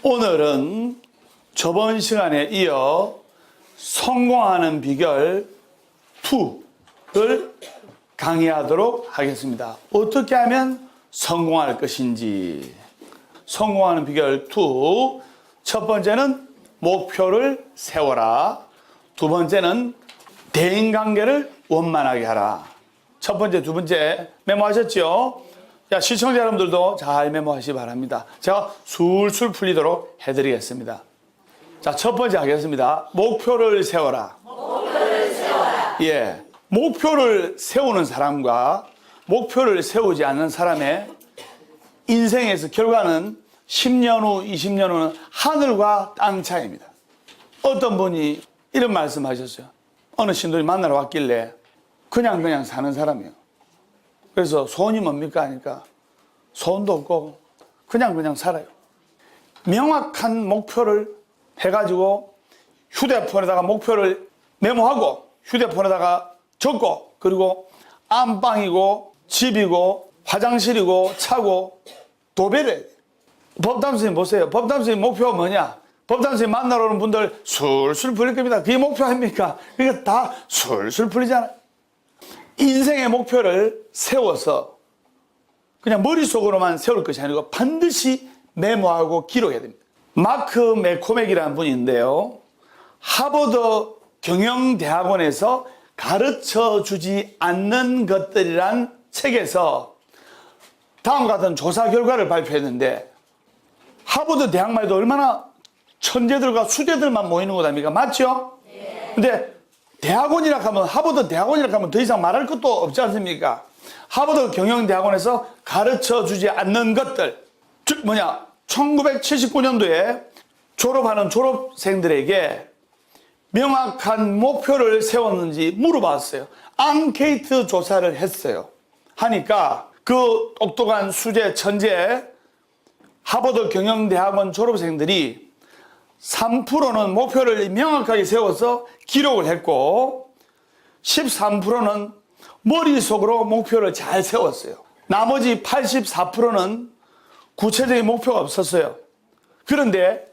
오늘은 저번 시간에 이어 성공하는 비결 2를 강의하도록 하겠습니다. 어떻게 하면 성공할 것인지. 성공하는 비결 2. 첫 번째는 목표를 세워라. 두 번째는 대인관계를 원만하게 하라. 첫 번째, 두 번째 메모하셨죠? 자, 시청자 여러분들도 잘 메모하시기 바랍니다. 제가 술술 풀리도록 해드리겠습니다. 자, 첫 번째 하겠습니다. 목표를 세워라. 목표를 세워라. 예. 목표를 세우는 사람과 목표를 세우지 않는 사람의 인생에서 결과는 10년 후, 20년 후는 하늘과 땅 차이입니다. 어떤 분이 이런 말씀 하셨어요. 어느 신도를 만나러 왔길래 그냥 사는 사람이에요. 그래서 소원이 뭡니까 하니까 소원도 없고 그냥 살아요. 명확한 목표를 해가지고 휴대폰에다가 목표를 메모하고 휴대폰에다가 적고 그리고 안방이고 집이고 화장실이고 차고 도배를 해요. 법담 선생님 보세요. 법담 선생님 목표가 뭐냐? 법담 선생님 만나러 오는 분들 술술 풀릴 겁니다. 그게 목표 아닙니까? 그러니까 다 술술 풀리잖아요. 인생의 목표를 세워서 그냥 머릿속으로만 세울 것이 아니고 반드시 메모하고 기록해야 됩니다. 마크 매코맥이라는 분인데요. 하버드 경영대학원에서 가르쳐 주지 않는 것들이란 책에서 다음과 같은 조사 결과를 발표했는데 하버드 대학만 해도 얼마나 천재들과 수재들만 모이는 것 아닙니까? 맞죠? 네. 근데 대학원이라 하면 하버드 대학원이라 하면 더 이상 말할 것도 없지 않습니까? 하버드 경영대학원에서 가르쳐 주지 않는 것들, 즉 1979년도에 졸업하는 졸업생들에게 명확한 목표를 세웠는지 물어봤어요. 앙케이트 조사를 했어요. 하니까 그 똑똑한 수재 천재 하버드 경영대학원 졸업생들이 3%는 목표를 명확하게 세워서 기록을 했고 13%는 머릿속으로 목표를 잘 세웠어요. 나머지 84%는 구체적인 목표가 없었어요. 그런데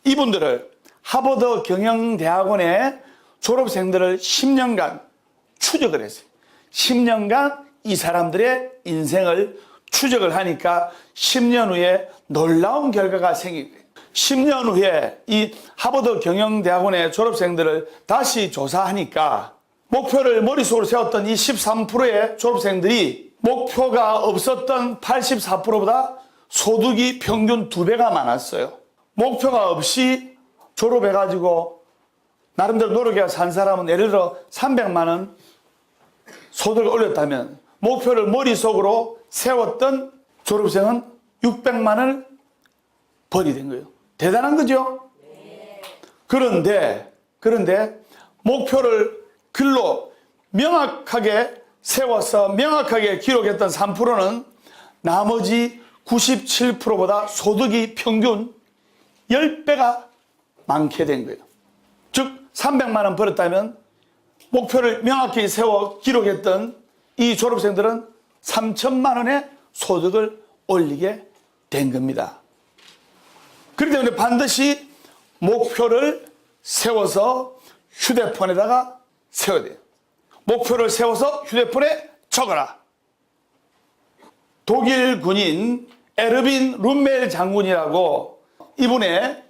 이분들을 하버드 경영대학원의 졸업생들을 10년간 추적을 했어요. 10년간 이 사람들의 인생을 추적을 하니까 10년 후에 놀라운 결과가 생긴 거예요. 10년 후에 이 하버드 경영대학원의 졸업생들을 다시 조사하니까 목표를 머릿속으로 세웠던 이 13%의 졸업생들이 목표가 없었던 84%보다 소득이 평균 2배가 많았어요. 목표가 없이 졸업해가지고 나름대로 노력해서 산 사람은 예를 들어 300만 원 소득을 올렸다면 목표를 머릿속으로 세웠던 졸업생은 600만 원을 벌이 된 거예요. 대단한 거죠? 네. 그런데 목표를 글로 명확하게 세워서 명확하게 기록했던 3%는 나머지 97%보다 소득이 평균 10배가 많게 된 거예요. 즉 300만 원 벌었다면 목표를 명확히 세워 기록했던 이 졸업생들은 3천만 원의 소득을 올리게 된 겁니다. 그렇기 때문에 반드시 목표를 세워서 휴대폰에다가 세워야 돼요. 목표를 세워서 휴대폰에 적어라. 독일 군인 에르빈 룸멜 장군이라고 이분의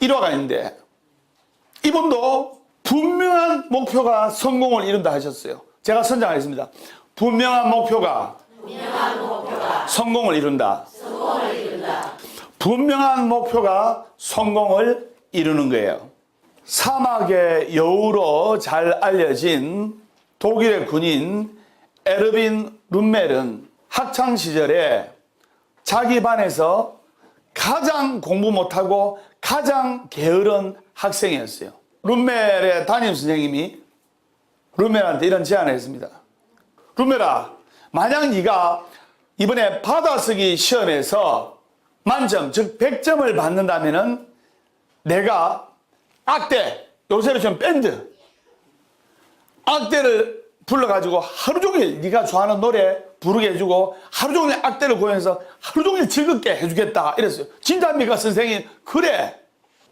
일화가 있는데 이분도 분명한 목표가 성공을 이룬다 하셨어요. 제가 선정하겠습니다. 분명한 목표가 성공을 이룬다. 분명한 목표가 성공을 이루는 거예요. 사막의 여우로 잘 알려진 독일의 군인 에르빈 룸멜은 학창시절에 자기 반에서 가장 공부 못하고 가장 게으른 학생이었어요. 룸멜의 담임선생님이 룸멜한테 이런 제안을 했습니다. 룸멜아, 만약 네가 이번에 받아쓰기 시험에서 만점, 즉 100점을 받는다면은 내가 악대, 요새로 좀 밴드, 악대를 불러가지고 하루 종일 네가 좋아하는 노래 부르게 해주고 하루 종일 악대를 고연해서 하루 종일 즐겁게 해주겠다 이랬어요. 진짜입니까 선생님? 그래.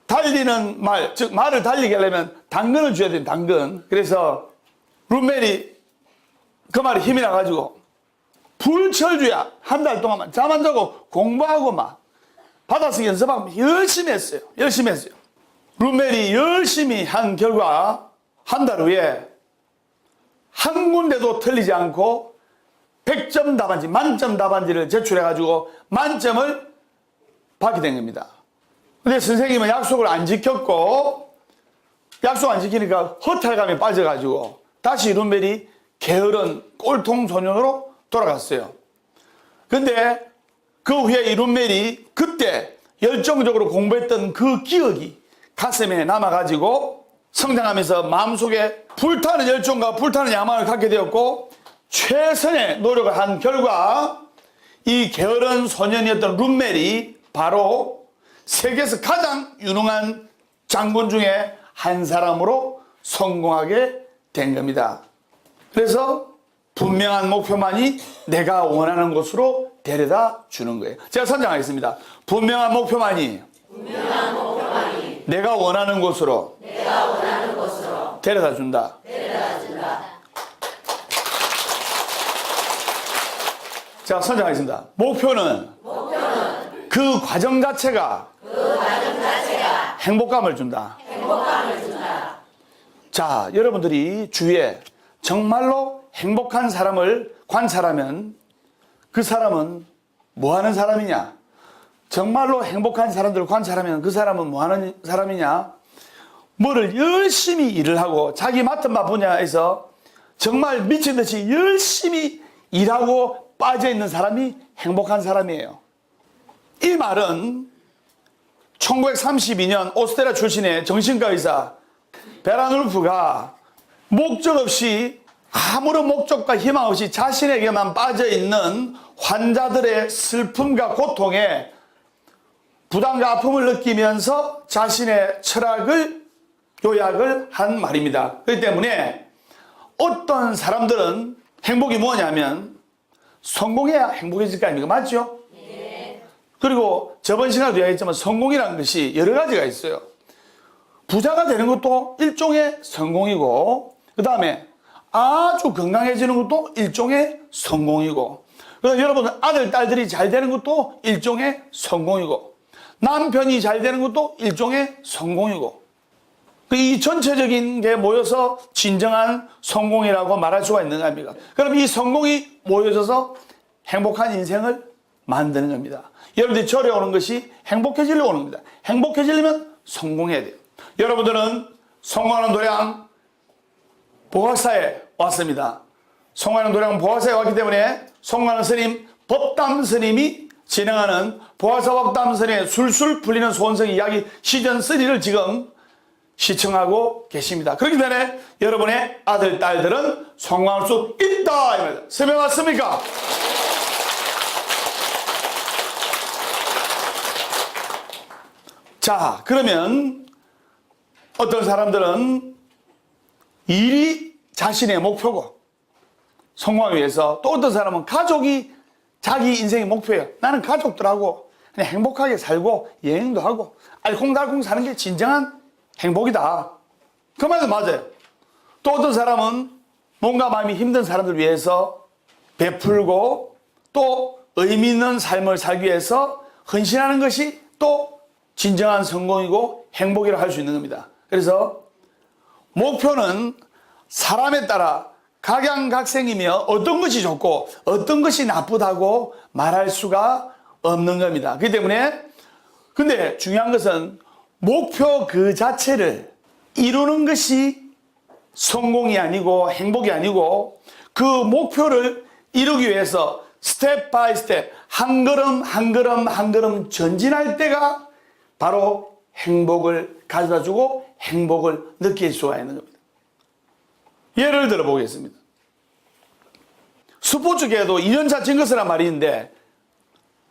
달리는 말, 즉 말을 달리게 하려면 당근을 줘야 돼요. 당근. 그래서 룸멜이 그 말에 힘이 나가지고 불철주야 한 달 동안만 잠 안 자고 공부하고 막 받아쓰기 연습하고 열심히 했어요. 열심히 했어요. 룸멜이 열심히 한 결과 한 달 후에 한 군데도 틀리지 않고 100점 답안지, 만점 답안지를 제출해가지고 만점을 받게 된 겁니다. 근데 선생님은 약속을 안 지켰고, 약속 안 지키니까 허탈감에 빠져가지고 다시 룸멜이 게으른 꼴통 소년으로 돌아갔어요. 근데 그 후에 이 룸멜이 그때 열정적으로 공부했던 그 기억이 가슴에 남아가지고 성장하면서 마음속에 불타는 열정과 불타는 야망을 갖게 되었고 최선의 노력을 한 결과 이 게으른 소년이었던 룸멜이 바로 세계에서 가장 유능한 장군 중에 한 사람으로 성공하게 된 겁니다. 그래서 분명한 목표만이 내가 원하는 곳으로 데려다 주는 거예요. 제가 선정하겠습니다. 분명한 목표만이 내가 원하는 곳으로 데려다 준다. 자, 선정하겠습니다. 목표는 그 과정 자체가 행복감을 준다. 자, 여러분들이 주위에 정말로 행복한 사람을 관찰하면 그 사람은 뭐 하는 사람이냐? 정말로 행복한 사람들을 관찰하면 그 사람은 뭐 하는 사람이냐? 뭐를 열심히 일을 하고 자기 맡은 바 분야에서 정말 미친 듯이 열심히 일하고 빠져 있는 사람이 행복한 사람이에요. 이 말은 1932년 오스트리아 출신의 정신과 의사 베란울프가 목적 없이 아무런 목적과 희망 없이 자신에게만 빠져 있는 환자들의 슬픔과 고통에 부담과 아픔을 느끼면서 자신의 철학을 요약을 한 말입니다. 그렇기 때문에 어떤 사람들은 행복이 뭐냐면 성공해야 행복해질 거 아닙니까? 맞죠? 그리고 저번 시간에도 이야기했지만 성공이라는 것이 여러 가지가 있어요. 부자가 되는 것도 일종의 성공이고, 그 다음에 아주 건강해지는 것도 일종의 성공이고, 그다음에 여러분 아들, 딸들이 잘 되는 것도 일종의 성공이고, 남편이 잘 되는 것도 일종의 성공이고, 이 전체적인 게 모여서 진정한 성공이라고 말할 수가 있는 겁니다. 그럼 이 성공이 모여져서 행복한 인생을 만드는 겁니다. 여러분들이 절에 오는 것이 행복해지려고 오는 겁니다. 행복해지려면 성공해야 돼요. 여러분들은 성공하는 도량 보학사에 왔습니다. 성공하는 도량 보학사에 왔기 때문에 성공하는 스님 법담 스님이 진행하는 보학사 법담 스님의 술술 풀리는 소원성 이야기 시즌 3를 지금 시청하고 계십니다. 그렇기 때문에 여러분의 아들, 딸들은 성공할 수 있다. 이 말입니다. 설명 맞습니까? 자, 그러면 어떤 사람들은 일이 자신의 목표고 성공하기 위해서, 또 어떤 사람은 가족이 자기 인생의 목표예요. 나는 가족들하고 그냥 행복하게 살고 여행도 하고 알콩달콩 사는 게 진정한 행복이다. 그 말도 맞아요. 또 어떤 사람은 뭔가 마음이 힘든 사람들 위해서 베풀고 또 의미 있는 삶을 살기 위해서 헌신하는 것이 또 진정한 성공이고 행복이라고 할 수 있는 겁니다. 그래서 목표는 사람에 따라 각양각색이며 어떤 것이 좋고 어떤 것이 나쁘다고 말할 수가 없는 겁니다. 그렇기 때문에 근데 중요한 것은 목표 그 자체를 이루는 것이 성공이 아니고 행복이 아니고 그 목표를 이루기 위해서 스텝 바이 스텝 한 걸음 한 걸음 한 걸음 전진할 때가 바로 행복을 가져다주고 행복을 느낄 수가 있는 겁니다. 예를 들어 보겠습니다. 스포츠계에도 2년차 증거서란 말이 있는데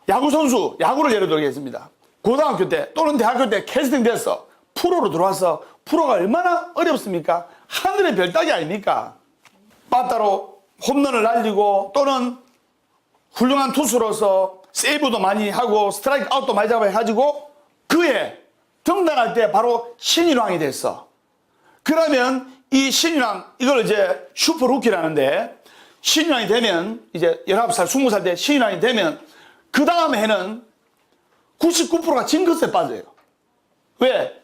야구선수, 야구를 예를 들겠습니다. 고등학교 때 또는 대학교 때 캐스팅 돼서 프로로 들어와서 프로가 얼마나 어렵습니까? 하늘의 별 따기 아닙니까? 바타로 홈런을 날리고 또는 훌륭한 투수로서 세이브도 많이 하고 스트라이크 아웃도 많이 잡아가지고 그에 등단할 때 바로 신인왕이 됐어. 그러면 이 신인왕, 이걸 이제 슈퍼 루키라는데, 신인왕이 되면 이제 19살, 20살 때 신인왕이 되면 그 다음 해는 99%가 징크스에 빠져요. 왜?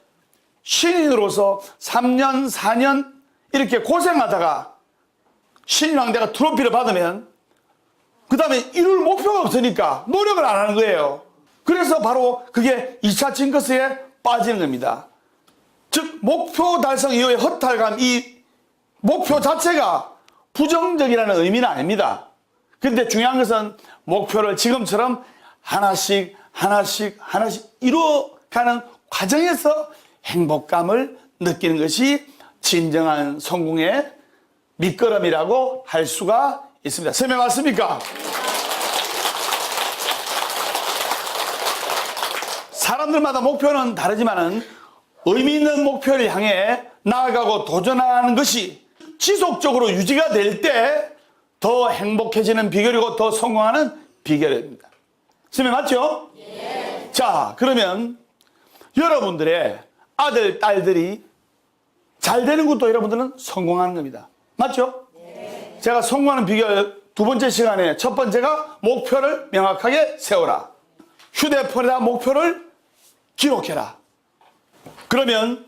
신인으로서 3년, 4년 이렇게 고생하다가 신인왕 대가 트로피를 받으면 그 다음에 이룰 목표가 없으니까 노력을 안 하는 거예요. 그래서 바로 그게 2차 징크스에 빠지는 겁니다. 즉 목표 달성 이후의 허탈감, 이 목표 자체가 부정적이라는 의미는 아닙니다. 근데 중요한 것은 목표를 지금처럼 하나씩 이루어가는 과정에서 행복감을 느끼는 것이 진정한 성공의 밑거름이라고 할 수가 있습니다. 설명 맞습니까? 사람들마다 목표는 다르지만은 의미 있는 목표를 향해 나아가고 도전하는 것이 지속적으로 유지가 될 때 더 행복해지는 비결이고 더 성공하는 비결입니다. 설명 맞죠? 네. 자, 그러면 여러분들의 아들, 딸들이 잘 되는 것도 여러분들은 성공하는 겁니다. 맞죠? 네. 제가 성공하는 비결 두 번째 시간에 첫 번째가 목표를 명확하게 세워라. 휴대폰에다 목표를 기록해라. 그러면